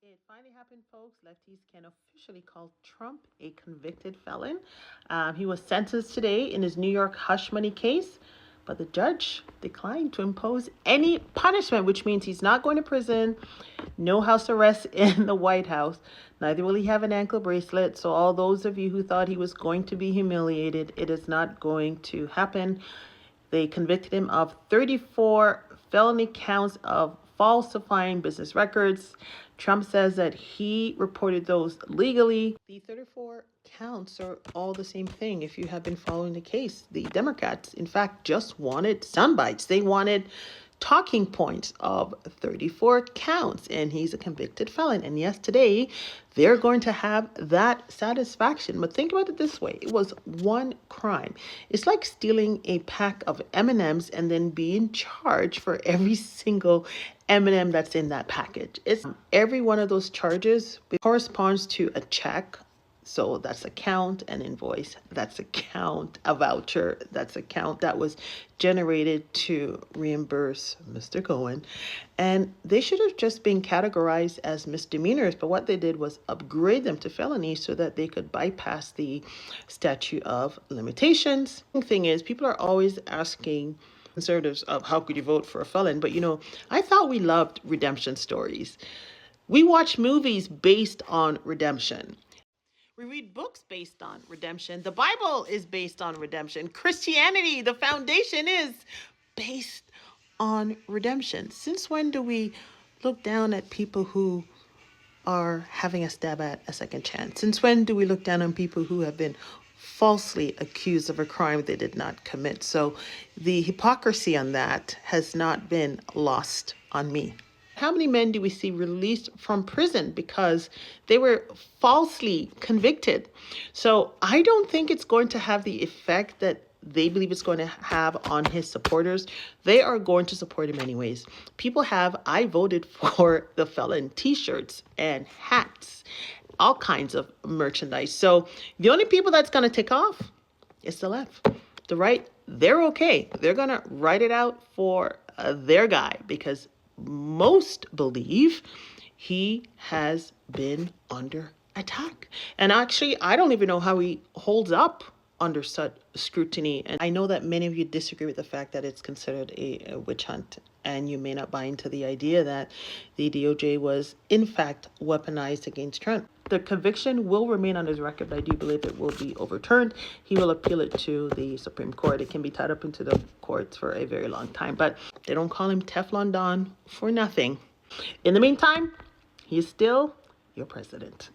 It finally happened, folks. Lefties can officially call Trump a convicted felon. He was sentenced today in his New York hush money case, but the judge declined to impose any punishment, which means he's not going to prison, no house arrest in the White House. Neither will he have an ankle bracelet. So, all those of you who thought he was going to be humiliated, it is not going to happen. They convicted him of 34 felony counts of falsifying business records. Trump says that he reported those legally. The 34 counts are all the same thing. If you have been following the case, the Democrats, in fact, just wanted sound bites. They wanted talking points of 34 counts, and he's a convicted felon. And yes, today they're going to have that satisfaction. But think about it this way: it was one crime. It's like stealing a pack of M&Ms and then being charged for every single M&M that's in that package. It's every one of those charges corresponds to a check. So that's a count, an invoice, that's a count, a voucher, that's a count that was generated to reimburse Mr. Cohen. And they should have just been categorized as misdemeanors, but what they did was upgrade them to felonies so that they could bypass the statute of limitations. The thing is, people are always asking conservatives of how could you vote for a felon? But I thought we loved redemption stories. We watch movies based on redemption. We read books based on redemption. The Bible is based on redemption. Christianity, the foundation, is based on redemption. Since when do we look down at people who are having a stab at a second chance? Since when do we look down on people who have been falsely accused of a crime they did not commit? So the hypocrisy on that has not been lost on me. How many men do we see released from prison because they were falsely convicted? So I don't think it's going to have the effect that they believe it's going to have on his supporters. They are going to support him anyways. People have, I voted for the felon t-shirts and hats, all kinds of merchandise. So the only people that's going to take off is the left. The right, they're okay. They're going to write it out for their guy because most believe he has been under attack. And actually, I don't even know how he holds up under such scrutiny. And I know that many of you disagree with the fact that it's considered a witch hunt. And you may not buy into the idea that the DOJ was, in fact, weaponized against Trump. The conviction will remain on his record. I do believe it will be overturned. He will appeal it to the Supreme Court. It can be tied up into the courts for a very long time. But they don't call him Teflon Don for nothing. In the meantime, he is still your president.